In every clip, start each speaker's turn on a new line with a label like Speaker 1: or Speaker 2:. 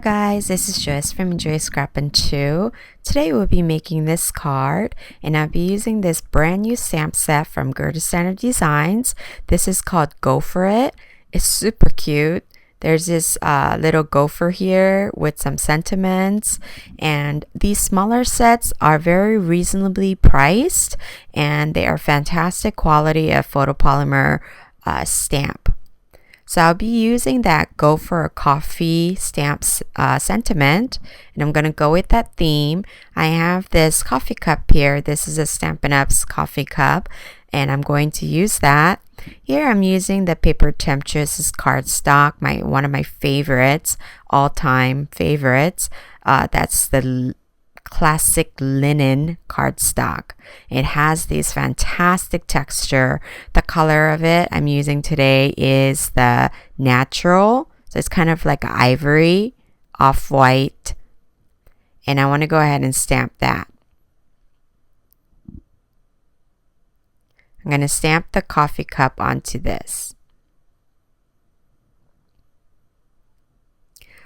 Speaker 1: Guys, this is Joyce from Enjoy Scrap and Chew. Today we'll be making this card and I'll be using this brand new stamp set from Gerda Steiner Designs. This is called Go For It. It's super cute. There's this little gopher here with some sentiments, and these smaller sets are very reasonably priced and they are fantastic quality of photopolymer stamp. So I'll be using that Go for a Coffee stamps sentiment, and I'm going to go with that theme. I have this coffee cup here. This is a Stampin' Up's coffee cup, and I'm going to use that. Here I'm using the Paper Temptress cardstock, one of my favorites, all-time favorites. That's the classic linen cardstock. It has this fantastic texture. The color of it I'm using today is the natural, so it's kind of like ivory, off-white, and I want to go ahead and stamp that. I'm going to stamp the coffee cup onto this.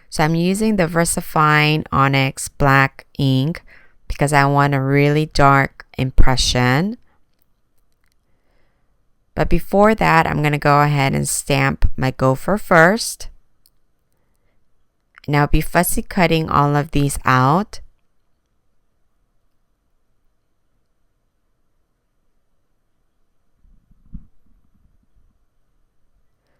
Speaker 1: So I'm using the VersaFine Onyx black ink because I want a really dark impression. But before that, I'm going to go ahead and stamp my gopher first. And I'll be fussy cutting all of these out.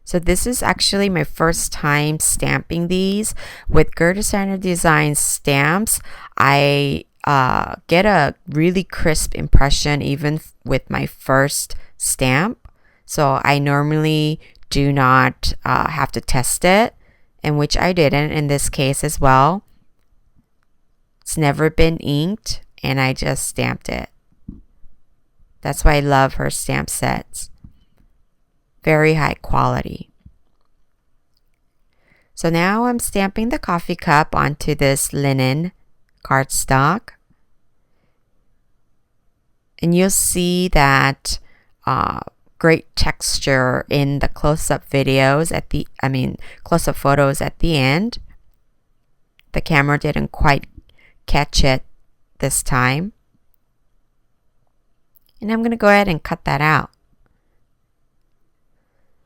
Speaker 1: So this is actually my first time stamping these. With Gerda Steiner Designs stamps, I get a really crisp impression even with my first stamp. So I normally do not have to test it, and which I didn't in this case as well. It's never been inked, and I just stamped it. That's why I love her stamp sets. Very high quality. So now I'm stamping the coffee cup onto this linen cardstock. And you'll see that great texture in the close-up videos close-up photos at the end. The camera didn't quite catch it this time. And I'm going to go ahead and cut that out,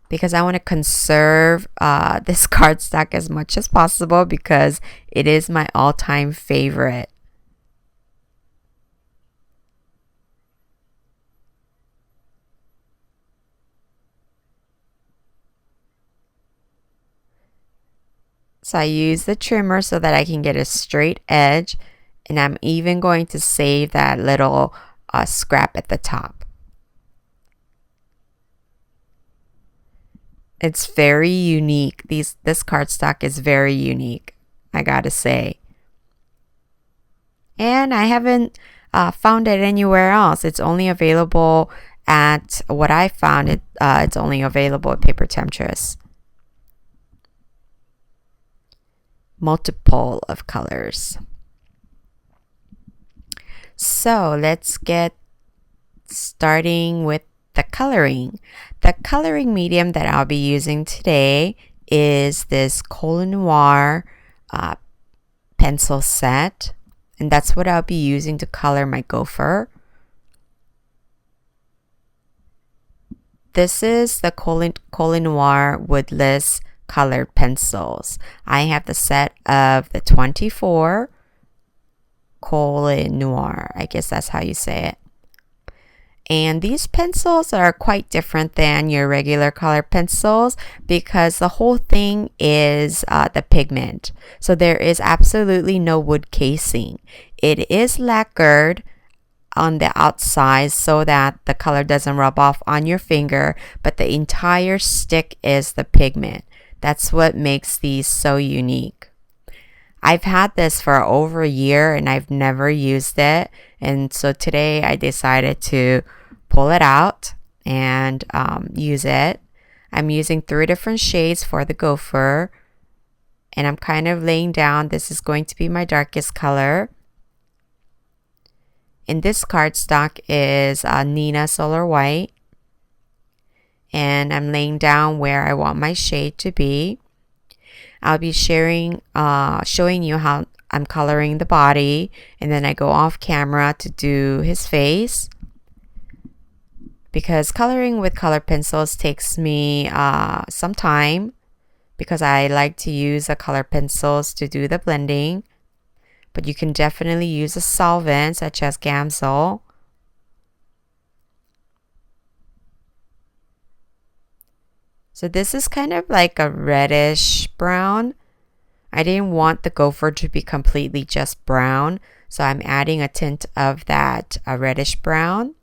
Speaker 1: because I want to conserve this cardstock as much as possible because it is my all-time favorite. So I use the trimmer so that I can get a straight edge, and I'm even going to save that little scrap at the top. It's very unique. This cardstock is very unique, I gotta say. And I haven't found it anywhere else. It's only available at what I found. It's only available at Paper Temptress. Multiple of colors. So let's get starting with the coloring. The coloring medium that I'll be using today is this Coal Noir pencil set, and that's what I'll be using to color my gopher. This is the Coal Noir Woodless colored pencils. I have the set of the 24 Coal Noir. I guess that's how you say it. And these pencils are quite different than your regular color pencils because the whole thing is the pigment. So there is absolutely no wood casing. It is lacquered on the outside so that the color doesn't rub off on your finger, but the entire stick is the pigment. That's what makes these so unique. I've had this for over a year and I've never used it, and so today I decided to pull it out and use it. I'm using 3 different shades for the gopher, and I'm kind of laying down. This is going to be my darkest color. And this cardstock is Nina Solar White, and I'm laying down where I want my shade to be. I'll be showing you how I'm coloring the body, and then I go off camera to do his face. Because coloring with color pencils takes me some time, because I like to use the color pencils to do the blending. But you can definitely use a solvent such as Gamsol. So this is kind of like a reddish brown. I didn't want the gopher to be completely just brown, so I'm adding a tint of that reddish brown.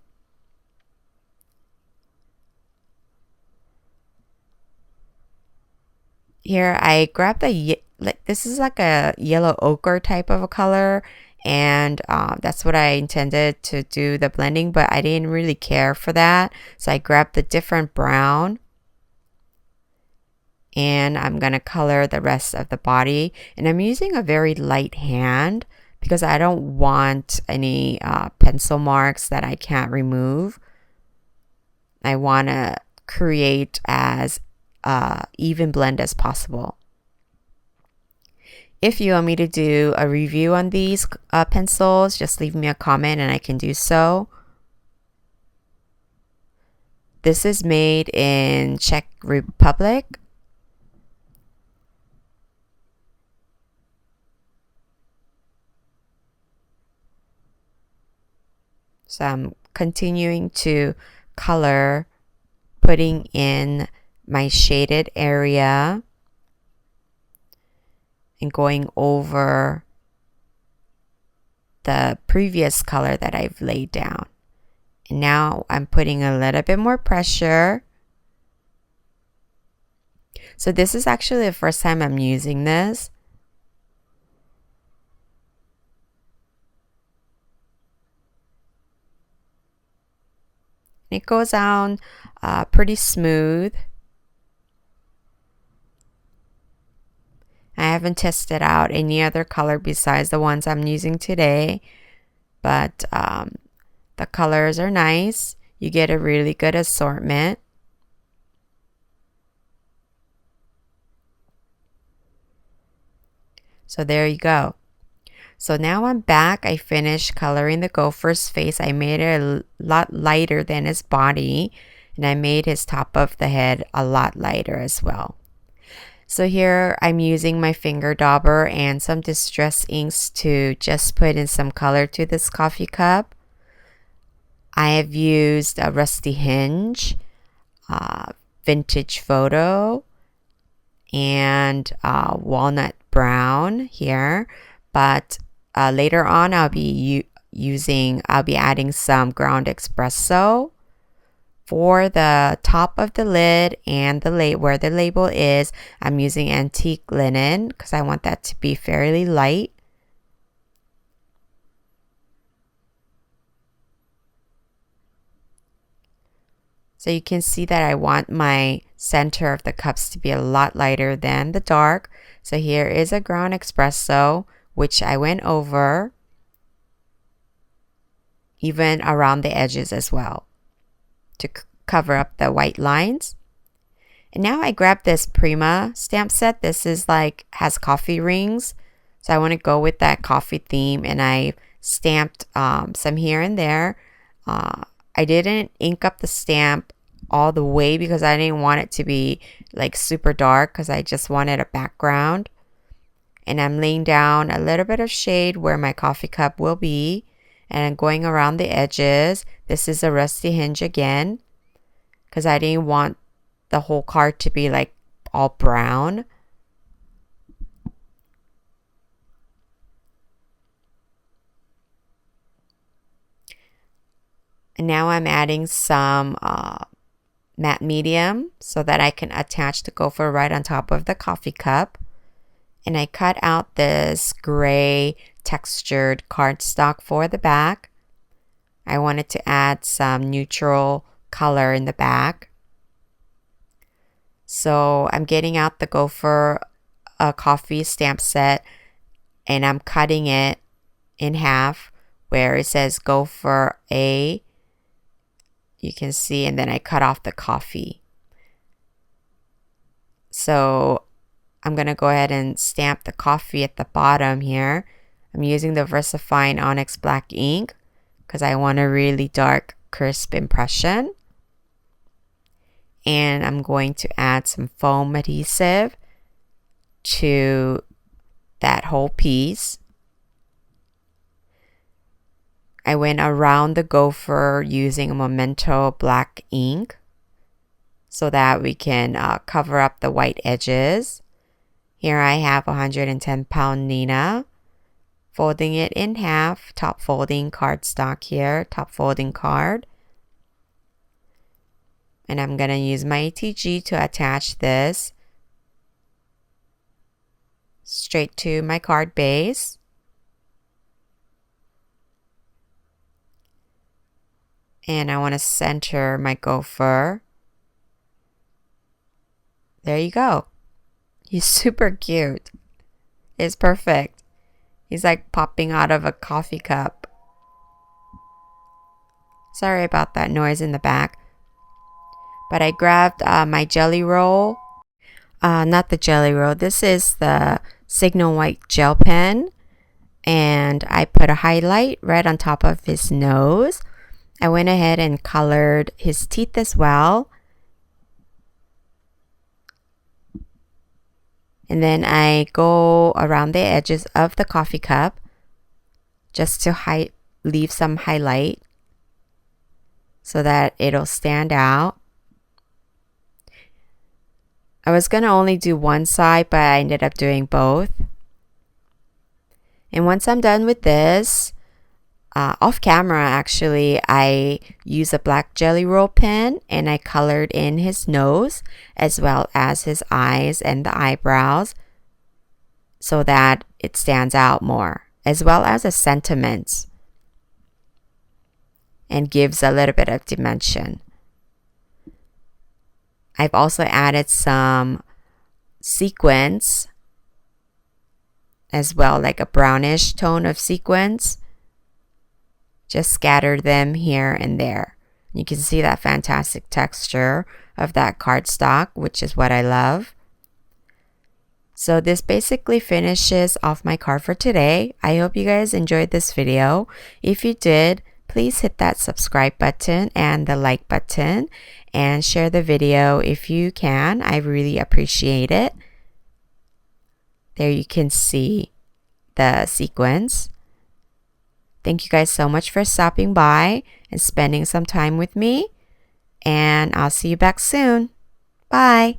Speaker 1: Here I grabbed this is like a yellow ochre type of a color, and that's what I intended to do the blending, but I didn't really care for that, so I grabbed the different brown, and I'm gonna color the rest of the body. And I'm using a very light hand because I don't want any pencil marks that I can't remove. I want to create as even blend as possible. If you want me to do a review on these pencils, just leave me a comment and I can do so. This is made in Czech Republic. So I'm continuing to color, putting in my shaded area and going over the previous color that I've laid down. And now I'm putting a little bit more pressure. So this is actually the first time I'm using this. It goes down pretty smooth. I haven't tested out any other color besides the ones I'm using today, but the colors are nice. You get a really good assortment. So there you go. So now I'm back. I finished coloring the gopher's face. I made it a lot lighter than his body, and I made his top of the head a lot lighter as well. So here I'm using my finger dauber and some distress inks to just put in some color to this coffee cup. I have used a rusty hinge, vintage photo, and walnut brown here. But later on I'll be adding some ground espresso. For the top of the lid and where the label is, I'm using antique linen because I want that to be fairly light. So you can see that I want my center of the cups to be a lot lighter than the dark. So here is a ground espresso, which I went over, even around the edges as well, to cover up the white lines. And now I grabbed this Prima stamp set. This is has coffee rings, so I want to go with that coffee theme, and I stamped some here and there. I didn't ink up the stamp all the way because I didn't want it to be super dark, because I just wanted a background. And I'm laying down a little bit of shade where my coffee cup will be, and I'm going around the edges. This is a rusty hinge again, because I didn't want the whole card to be all brown. And now I'm adding some matte medium so that I can attach the gopher right on top of the coffee cup. And I cut out this gray textured cardstock for the back. I wanted to add some neutral color in the back. So I'm getting out the gopher coffee stamp set, and I'm cutting it in half where it says gopher A. You can see, and then I cut off the coffee. So I'm going to go ahead and stamp the coffee at the bottom here. I'm using the VersaFine Onyx Black ink because I want a really dark, crisp impression. And I'm going to add some foam adhesive to that whole piece. I went around the gopher using a Memento black ink so that we can cover up the white edges. Here I have 110-pound Nina, folding it in half, top folding cardstock here, top folding card. And I'm going to use my ATG to attach this straight to my card base. And I want to center my gopher. There you go. He's super cute. It's perfect. He's like popping out of a coffee cup. Sorry about that noise in the back. But I grabbed my jelly roll. Not the jelly roll. This is the Signal White gel pen. And I put a highlight right on top of his nose. I went ahead and colored his teeth as well. And then I go around the edges of the coffee cup just to leave some highlight so that it'll stand out. I was going to only do one side, but I ended up doing both. And once I'm done with this, off camera actually, I use a black jelly roll pen and I colored in his nose as well as his eyes and the eyebrows so that it stands out more, as well as the sentiments, and gives a little bit of dimension. I've also added some sequins as well, like a brownish tone of sequins. Just scatter them here and there. You can see that fantastic texture of that cardstock, which is what I love. So this basically finishes off my card for today. I hope you guys enjoyed this video. If you did, please hit that subscribe button and the like button and share the video if you can. I really appreciate it. There you can see the sequence. Thank you guys so much for stopping by and spending some time with me. And I'll see you back soon. Bye.